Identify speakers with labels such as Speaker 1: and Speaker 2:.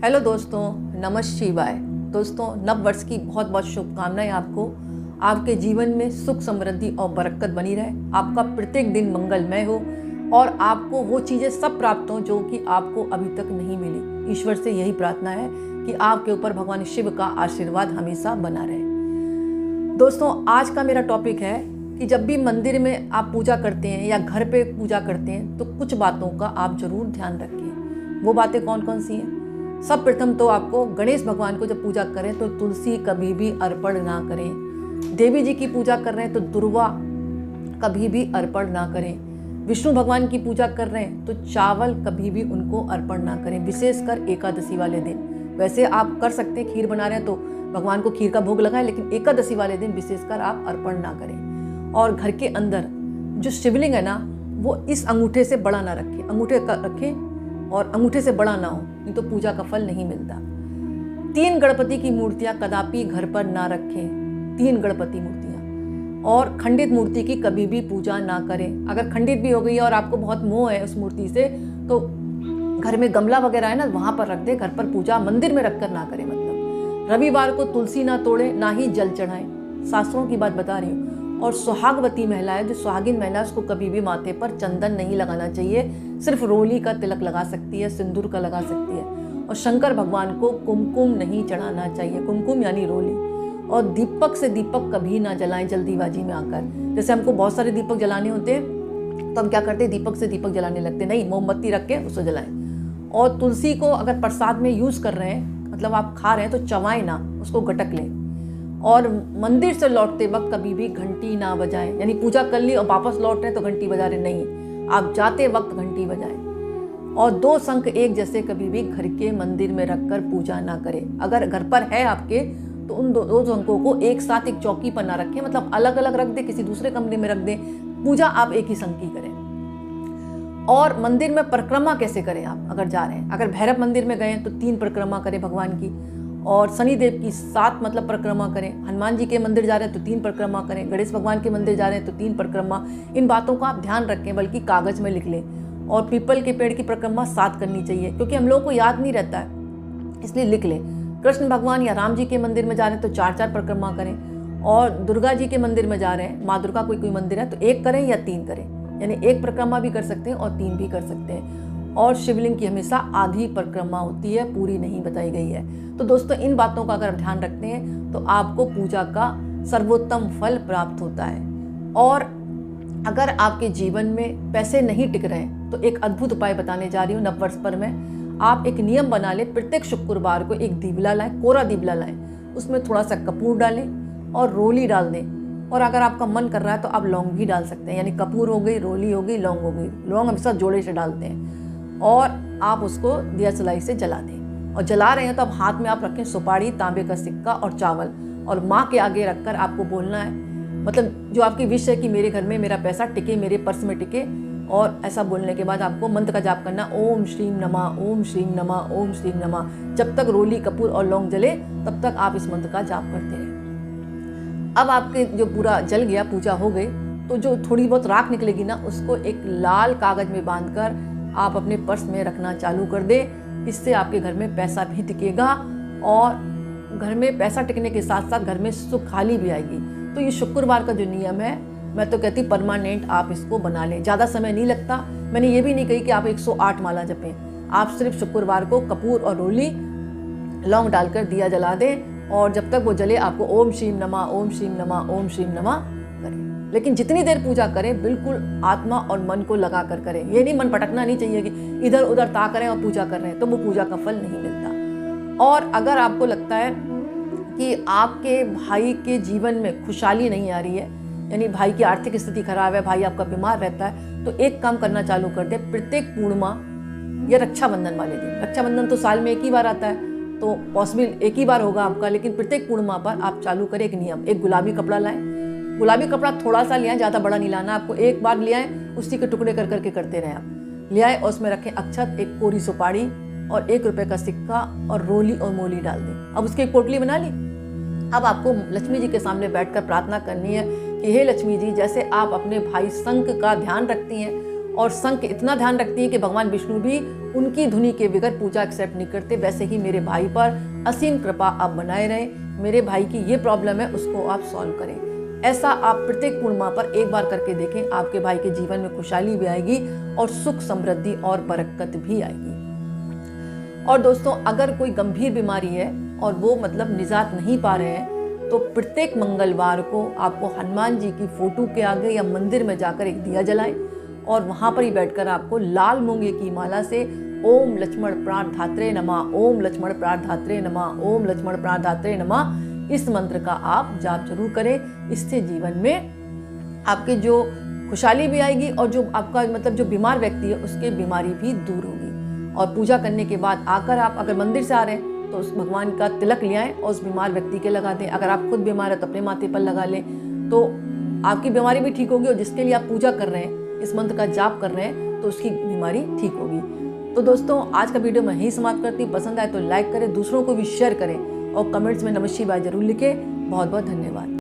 Speaker 1: Hello दोस्तों, नमः शिवाय। दोस्तों, नव वर्ष की बहुत बहुत शुभकामनाएं आपको। आपके जीवन में सुख समृद्धि और बरकत बनी रहे, आपका प्रत्येक दिन मंगलमय हो और आपको वो चीज़ें सब प्राप्त हों जो कि आपको अभी तक नहीं मिली। ईश्वर से यही प्रार्थना है कि आपके ऊपर भगवान शिव का आशीर्वाद हमेशा बना रहे। दोस्तों, आज का मेरा टॉपिक है कि जब भी मंदिर में आप पूजा करते हैं या घर पे पूजा करते हैं तो कुछ बातों का आप जरूर ध्यान रखिए। वो बातें कौन कौन सी हैं? सब प्रथम तो आपको गणेश भगवान को जब पूजा करें तो तुलसी कभी भी अर्पण ना करें। देवी जी की पूजा कर रहे हैं तो दुर्वा कभी भी अर्पण ना करें। विष्णु भगवान की पूजा कर रहे हैं तो चावल कभी भी उनको अर्पण ना करें, विशेषकर एकादशी वाले दिन। वैसे आप कर सकते हैं, खीर बना रहे हैं तो भगवान को खीर का भोग लगाएं, लेकिन एकादशी वाले दिन विशेषकर आप अर्पण ना करें। और घर के अंदर जो शिवलिंग है ना, वो इस अंगूठे से बड़ा ना रखें। अंगूठे रखें और अंगूठे से बड़ा ना हो, नहीं तो पूजा का फल नहीं मिलता। 3 गणपति की मूर्तियां कदापि घर पर ना रखें, 3 गणपति मूर्तियां। और खंडित मूर्ति की कभी भी पूजा ना करें। अगर खंडित भी हो गई है और आपको बहुत मोह है उस मूर्ति से, तो घर में गमला वगैरह है ना, वहां पर रख दे। घर पर पूजा मंदिर में रखकर ना करें। मतलब रविवार को तुलसी ना तोड़े, ना ही जल चढ़ाएं। शास्त्रों की बात बता रही हूँ। और सुहागवती महिला है, जो सुहागिन महिला, उसको कभी भी माथे पर चंदन नहीं लगाना चाहिए। सिर्फ रोली का तिलक लगा सकती है, सिंदूर का लगा सकती है। और शंकर भगवान को कुमकुम नहीं चढ़ाना चाहिए। कुमकुम यानी रोली। और दीपक से दीपक कभी ना जलाएं जल्दीबाजी में आकर। जैसे हमको बहुत सारे दीपक जलाने होते हैं तो हम क्या करते हैं, दीपक से दीपक जलाने लगते। नहीं, मोमबत्ती रख के उसको जलाएं। और तुलसी को अगर प्रसाद में यूज कर रहे हैं, मतलब आप खा रहे हैं, तो चबाएं ना, उसको गटक लें। और मंदिर से लौटते वक्त कभी भी घंटी ना बजाएं। यानी पूजा कर ली और वापस लौट रहे हैं तो घंटी बजा रहे, नहीं, आप जाते वक्त घंटी बजाएं। और 2 शंख एक जैसे कभी भी घर के मंदिर में रखकर पूजा ना करें। अगर घर पर है आपके तो उन 2 शंखों को एक साथ एक चौकी पर ना रखें, मतलब अलग अलग रख दें, किसी दूसरे कमरे में रख दें। पूजा आप एक ही शंख की करें। और मंदिर में परिक्रमा कैसे करें? आप अगर जा रहे हैं, अगर भैरव मंदिर में गए हैं तो 3 परिक्रमा करें भगवान की। और शनिदेव की 7 मतलब परिक्रमा करें। हनुमान जी के मंदिर जा रहे हैं तो 3 परिक्रमा करें। गणेश भगवान के मंदिर जा रहे हैं तो 3 परिक्रमा। इन बातों का आप ध्यान रखें, बल्कि कागज में लिख लें। और पीपल के पेड़ की परिक्रमा 7 करनी चाहिए, क्योंकि हम लोगों को याद नहीं रहता है, इसलिए लिख लें। कृष्ण भगवान या राम जी के मंदिर में जा रहे हैं तो 4-4 परिक्रमा करें। और दुर्गा जी के मंदिर में जा रहे हैं, माँ दुर्गा कोई मंदिर है, तो 1 करें या 3 करें। यानी 1 परिक्रमा भी कर सकते हैं और 3 भी कर सकते हैं। और शिवलिंग की हमेशा आधी परिक्रमा होती है, पूरी नहीं बताई गई है। तो दोस्तों, इन बातों का अगर आप ध्यान रखते हैं तो आपको पूजा का सर्वोत्तम फल प्राप्त होता है। और अगर आपके जीवन में पैसे नहीं टिक रहे हैं तो एक अद्भुत उपाय बताने जा रही हूँ नववर्ष पर मैं। आप एक नियम बना लें, प्रत्येक शुक्रवार को एक दिवला लाएं, कोरा दिवला लाएं। उसमें थोड़ा सा कपूर डालें और रोली डाल दें। और अगर आपका मन कर रहा है तो आप लौंग भी डाल सकते हैं। यानी कपूर हो गई, रोली हो गई, लौंग हो गई। लौंग हमेशा जोड़े से डालते हैं। और आप उसको दिया सलाई से जला दें। और जला रहे हैं तो अब हाथ में आप रखें सुपारी, तांबे का सिक्का और चावल। और माँ के आगे रखकर आपको बोलना है, मतलब जो आपकी विश है कि मेरे घर में मेरा पैसा टिके, मेरे पर्स में टिके। और ऐसा बोलने के बाद आपको मंत्र का जाप करना, ओम श्रीम नमः, ओम श्रीम नमः, ओम श्रीम नमः। जब तक रोली, कपूर और लौंग जले तब तक आप इस मंत्र का जाप करते रहें। अब आपके जो पूरा जल गया, पूजा हो गई, तो जो थोड़ी बहुत राख निकलेगी ना, उसको एक लाल कागज में बांधकर आप अपने पर्स में रखना चालू कर दें। इससे आपके घर में पैसा भी टिकेगा और घर में पैसा टिकने के साथ साथ घर में सुखाली भी आएगी। तो ये शुक्रवार का जो नियम है, मैं तो कहती परमानेंट आप इसको बना लें। ज़्यादा समय नहीं लगता। मैंने ये भी नहीं कही कि आप 108 माला जपें। आप सिर्फ शुक्रवार को कपूर और रोली, लौंग डालकर दिया जला दें। और जब तक वो जले आपको ओम श्रीम नमः, ओम श्रीम नमः, ओम श्रीम नमः करें। लेकिन जितनी देर पूजा करें, बिल्कुल आत्मा और मन को लगा कर करें। ये नहीं, मन भटकना नहीं चाहिए कि इधर उधर ताक रहे हैं और पूजा कर रहे हैं, तो वो पूजा का फल नहीं मिलता। और अगर आपको लगता है कि आपके भाई के जीवन में खुशहाली नहीं आ रही है, यानी भाई की आर्थिक स्थिति खराब है, भाई आपका बीमार रहता है, तो एक काम करना चालू कर दे। प्रत्येक पूर्णिमा या रक्षाबंधन वाले दिन, रक्षाबंधन तो साल में एक ही बार आता है, तो पॉसिबल एक ही बार होगा आपका, लेकिन प्रत्येक पूर्णिमा पर आप चालू करें एक नियम। एक गुलाबी कपड़ा लाएं। गुलाबी कपड़ा थोड़ा सा ले आए, ज़्यादा बड़ा नहीं लाना आपको। एक बार ले आए, उसी के टुकड़े कर करके करते रहें आप। ले आए और उसमें रखें अक्षत, एक कोरी सुपारी और 1 रुपये का सिक्का और रोली और मोली डाल दें। अब उसकी एक पोटली बना ली। अब आपको लक्ष्मी जी के सामने बैठकर प्रार्थना करनी है कि हे लक्ष्मी जी, जैसे आप अपने भाई शंख का ध्यान रखती हैं और शंख इतना ध्यान रखती हैं कि भगवान विष्णु भी उनकी धुनी के बगैर पूजा एक्सेप्ट नहीं करते। वैसे ही मेरे भाई पर असीम कृपा आप बनाए रहें। मेरे भाई की ये प्रॉब्लम है, उसको आप सॉल्व करें। ऐसा आप प्रत्येक पूर्णिमा पर एक बार करके देखें, आपके भाई के जीवन में खुशहाली भी आएगी और सुख समृद्धि और बरकत भी आएगी। और दोस्तों, अगर कोई गंभीर बीमारी है और वो मतलब निजात नहीं पा रहे हैं, तो प्रत्येक मंगलवार को आपको हनुमान जी की फोटो के आगे या मंदिर में जाकर एक दिया जलाएं और वहाँ पर ही बैठकर आपको लाल मूंगे की माला से ओम लक्ष्मण प्राणधात्रे नमः, ओम लक्ष्मण प्राणधात्रे नमः, ओम लक्ष्मण प्राणधात्रे नमः, इस मंत्र का आप जाप जरूर करें। इससे जीवन में आपके जो खुशहाली भी आएगी और जो आपका मतलब जो बीमार व्यक्ति है उसके बीमारी भी दूर होगी। और पूजा करने के बाद आकर आप अगर मंदिर से आ रहे हैं तो उस भगवान का तिलक ले आएं और उस बीमार व्यक्ति के लगा दें। अगर आप खुद बीमार है तो अपने माथे पर लगा लें, तो आपकी बीमारी भी ठीक होगी और जिसके लिए आप पूजा कर रहे हैं, इस मंत्र का जाप कर रहे हैं, तो उसकी बीमारी ठीक होगी। तो दोस्तों, आज का वीडियो मैं यहीं समाप्त करती हूँ। पसंद आए तो लाइक करें, दूसरों को भी शेयर करें और कमेंट्स में नमः शिवाय जरूर लिखें। बहुत बहुत धन्यवाद।